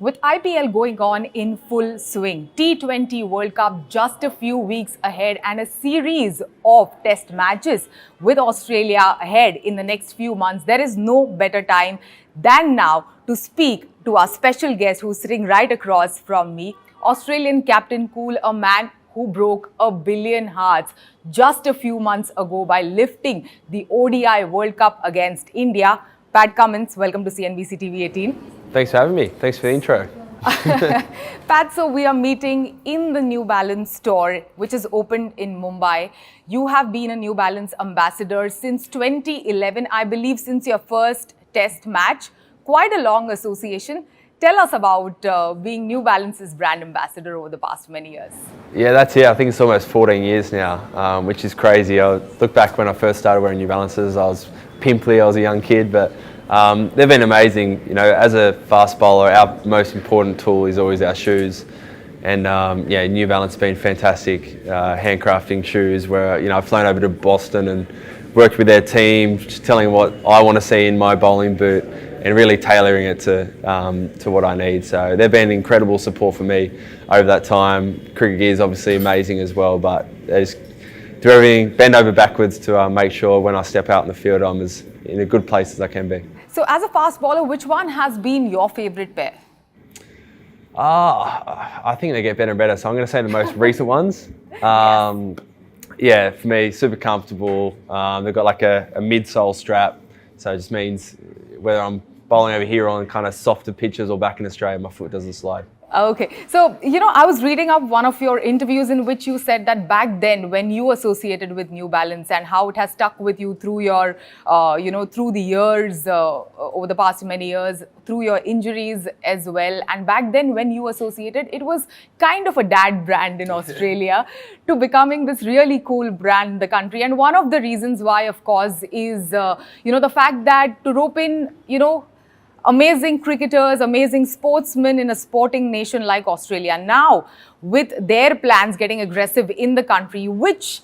With IPL going on in full swing, T20 World Cup just a few weeks ahead and a series of test matches with Australia ahead in the next few months, there is no better time than now to speak to our special guest who's sitting right across from me, Australian captain Cool, a man who broke 1 billion hearts just a few months ago by lifting the ODI World Cup against India. Pat Cummins, welcome to CNBC TV 18. Thanks for having me. Thanks for the intro. Pat, so we are meeting in the New Balance store, which is opened in Mumbai. You have been a New Balance ambassador since 2011, I believe, since your first test match. Quite a long association. Tell us about being New Balance's brand ambassador over the past many years. Yeah, that's it. I think it's almost 14 years now, which is crazy. I look back when I first started wearing New Balances. I was pimply, I was a young kid, but they've been amazing. You know, as a fast bowler, our most important tool is always our shoes. And yeah, New Balance has been fantastic, handcrafting shoes where, I've flown over to Boston and worked with their team, just telling what I want to see in my bowling boot and really tailoring it to what I need. So they've been incredible support for me over that time. Cricket gear is obviously amazing as well, but they just do everything, bend over backwards to make sure when I step out in the field I'm as in a good place as I can be. So as a fast bowler, which one has been your favourite pair? I think they get better and better, so I'm going to say the most recent ones. Yeah, for me, super comfortable. They've got like a midsole strap, so it just means whether I'm bowling over here on kind of softer pitches or back in Australia, my foot doesn't slide. Okay. So, I was reading up one of your interviews in which you said that back then when you associated with New Balance and how it has stuck with you through your, through the years, over the past many years, through your injuries as well. And back then when you associated, it was kind of a dad brand in Australia to becoming this really cool brand in the country. And one of the reasons why, of course, is, the fact that to rope in, amazing cricketers, amazing sportsmen in a sporting nation like Australia. Now, with their plans getting aggressive in the country, which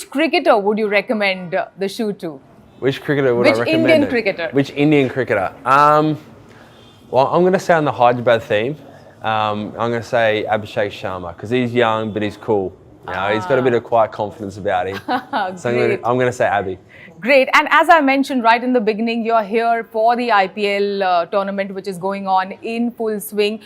cricketer would you recommend the shoe to? Which cricketer would I recommend? Which Indian cricketer? Which Indian cricketer? Well, I'm going to say on the Hyderabad theme, I'm going to say Abhishek Sharma because he's young but he's cool. He's got a bit of quiet confidence about him. So I'm going to say Abhi. Great. And as I mentioned right in the beginning, you're here for the IPL tournament, which is going on in full swing.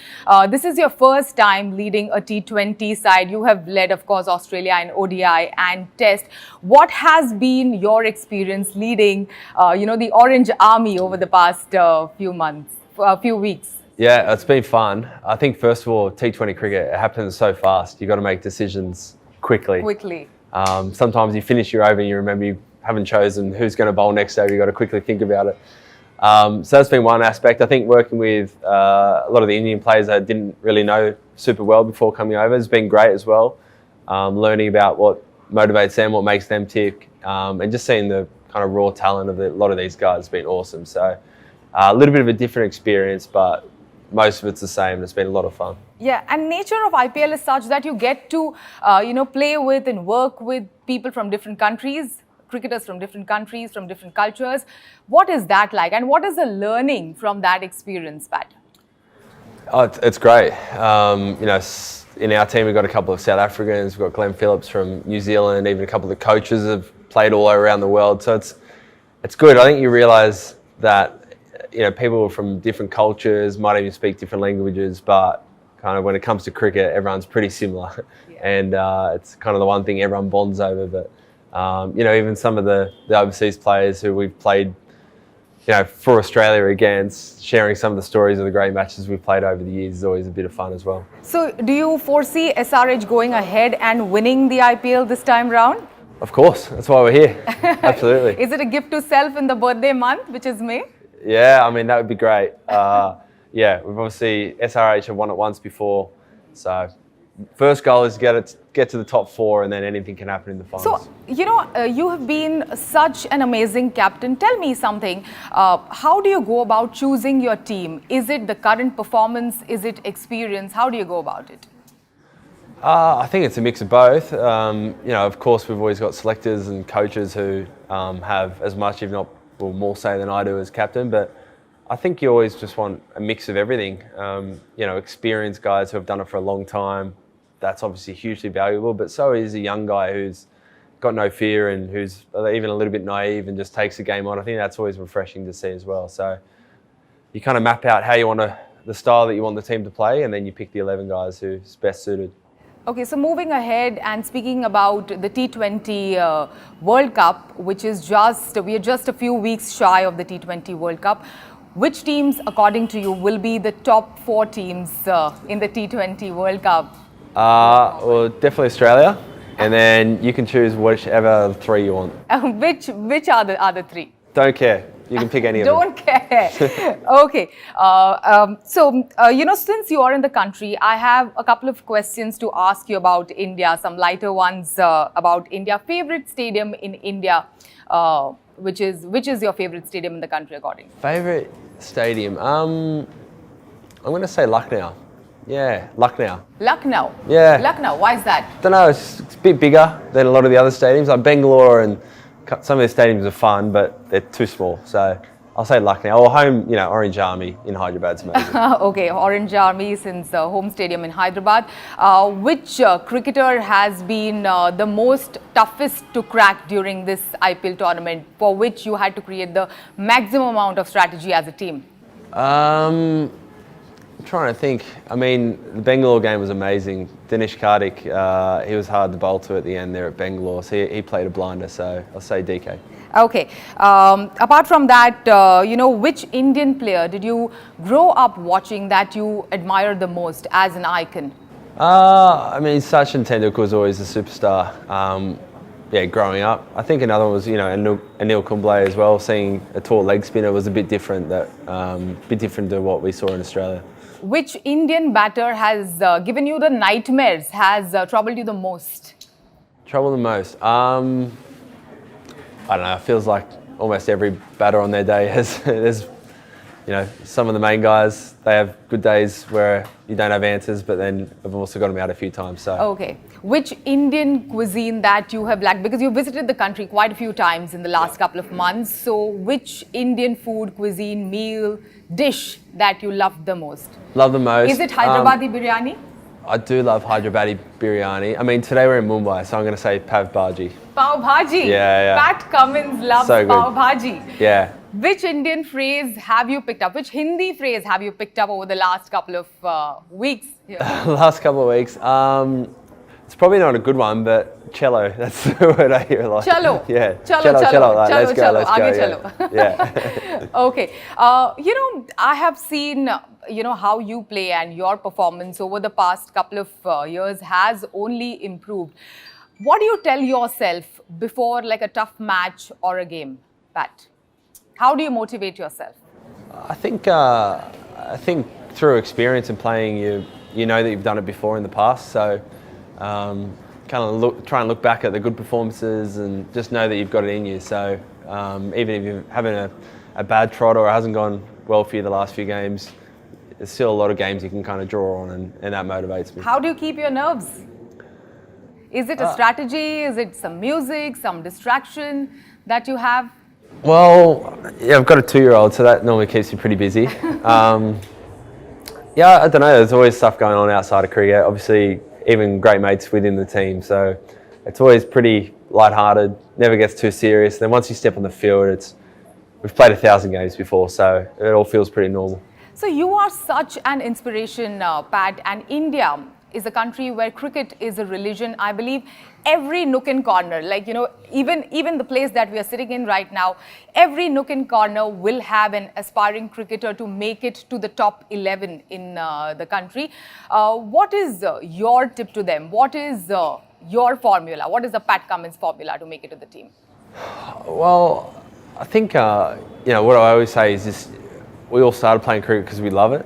This is your first time leading a T20 side. You have led, of course, Australia in ODI and Test. What has been your experience leading, the Orange Army over the past few weeks? Yeah, it's been fun. I think, first of all, T20 cricket, it happens so fast. You've got to make decisions quickly. Sometimes you finish your over and you remember you haven't chosen who's going to bowl next over. You've got to quickly think about it. So that's been one aspect. I think working with a lot of the Indian players I didn't really know super well before coming over has been great as well. Learning about what motivates them, what makes them tick, and just seeing the kind of raw talent of a lot of these guys has been awesome. So a little bit of a different experience, but most of it's the same. It's been a lot of fun. Yeah, and nature of IPL is such that you get to, play with and work with people from different countries, cricketers from different countries, from different cultures. What is that like? And what is the learning from that experience, Pat? Oh, it's great. In our team, we've got a couple of South Africans. We've got Glenn Phillips from New Zealand. Even a couple of the coaches have played all around the world. So it's good. I think you realise that people from different cultures might even speak different languages, but kind of when it comes to cricket, everyone's pretty similar. Yeah. And it's kind of the one thing everyone bonds over. But, even some of the overseas players who we've played, for Australia against, sharing some of the stories of the great matches we've played over the years is always a bit of fun as well. So do you foresee SRH going ahead and winning the IPL this time round? Of course. That's why we're here. Absolutely. Is it a gift to self in the birthday month, which is May? Yeah, I mean, that would be great. We've obviously, SRH have won it once before. So first goal is to get to the top 4 and then anything can happen in the finals. So, you have been such an amazing captain. Tell me something. How do you go about choosing your team? Is it the current performance? Is it experience? How do you go about it? I think it's a mix of both. Of course, we've always got selectors and coaches who have as much, if not more say than I do as captain, but I think you always just want a mix of everything. Experienced guys who have done it for a long time, that's obviously hugely valuable, but so is a young guy who's got no fear and who's even a little bit naive and just takes the game on. I think that's always refreshing to see as well. So you kind of map out how you want the style that you want the team to play, and then you pick the 11 guys who's best suited. Okay, so moving ahead and speaking about the T20 World Cup, which is we are just a few weeks shy of the T20 World Cup. Which teams, according to you, will be the top 4 teams in the T20 World Cup? Well, definitely Australia, and then you can choose whichever 3 you want. Which are the other 3? Don't care. You can pick any of them. Don't care. Okay. Since you are in the country, I have a couple of questions to ask you about India, some lighter ones about India. Favorite stadium in India, which is your favorite stadium in the country, according to you? Favorite stadium? I'm going to say Lucknow. Yeah, Lucknow. Lucknow? Yeah. Lucknow, why is that? Don't know, it's a bit bigger than a lot of the other stadiums. Like Bangalore and some of the stadiums are fun, but they're too small. So I'll say Lucknow. Or home, Orange Army in Hyderabad's amazing. Okay, Orange Army since home stadium in Hyderabad. Which cricketer has been the most toughest to crack during this IPL tournament, for which you had to create the maximum amount of strategy as a team? I'm trying to think. I mean, the Bangalore game was amazing. Dinesh Karthik, he was hard to bowl to at the end there at Bangalore. So he played a blinder, so I'll say DK. Okay. Apart from that, which Indian player did you grow up watching that you admire the most as an icon? Sachin Tendulkar was always a superstar. Growing up. I think another one was, Anil Kumble as well. Seeing a tall leg spinner was a bit different. Bit different to what we saw in Australia. Which Indian batter has given you the nightmares? Has troubled you the most? Trouble the most? I don't know. It feels like almost every batter on their day there's some of the main guys, they have good days where you don't have answers, but then I've also got them out a few times. So. Okay. Which Indian cuisine that you have liked? Because you visited the country quite a few times in the last couple of months. So which Indian food, cuisine, meal, dish that you loved the most? Love the most. Is it Hyderabadi biryani? I do love Hyderabadi biryani. Today we're in Mumbai, so I'm going to say pav bhaji. Pav bhaji? Yeah. Pat Cummins loves so pav bhaji. Yeah. Which Indian phrase have you picked up? Which Hindi phrase have you picked up over the last couple of weeks? Last couple of weeks? It's probably not a good one, but cello. That's the word I hear a lot. Cello? Yeah. Cello. Like, let's go. Aage cello. Yeah. Okay. I have seen, how you play, and your performance over the past couple of years has only improved. What do you tell yourself before like a tough match or a game, Pat? How do you motivate yourself? I think through experience and playing, you know that you've done it before in the past. So try and look back at the good performances and just know that you've got it in you. So even if you're having a bad trot or it hasn't gone well for you the last few games, there's still a lot of games you can kind of draw on, and that motivates me. How do you keep your nerves? Is it a strategy? Is it some music, some distraction that you have? Well, yeah, I've got a 2-year-old, so that normally keeps me pretty busy. I don't know, there's always stuff going on outside of cricket. Obviously, even great mates within the team, so it's always pretty lighthearted, never gets too serious. Then once you step on the field, we've played 1,000 games before, so it all feels pretty normal. So you are such an inspiration, Pat, and India is a country where cricket is a religion. I believe every nook and corner, even the place that we are sitting in right now, every nook and corner will have an aspiring cricketer to make it to the top 11 in the country. What is your tip to them? What is your formula? What is the Pat Cummins formula to make it to the team? Well, I think, what I always say is just, we all started playing cricket because we love it.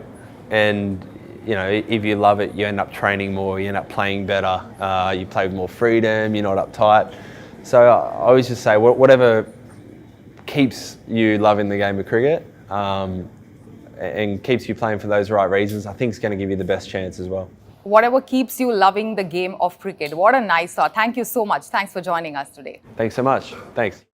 And if you love it, you end up training more, you end up playing better, you play with more freedom, you're not uptight. So I always just say, whatever keeps you loving the game of cricket and keeps you playing for those right reasons, I think is going to give you the best chance as well. Whatever keeps you loving the game of cricket. What a nice thought. Thank you so much. Thanks for joining us today. Thanks so much. Thanks.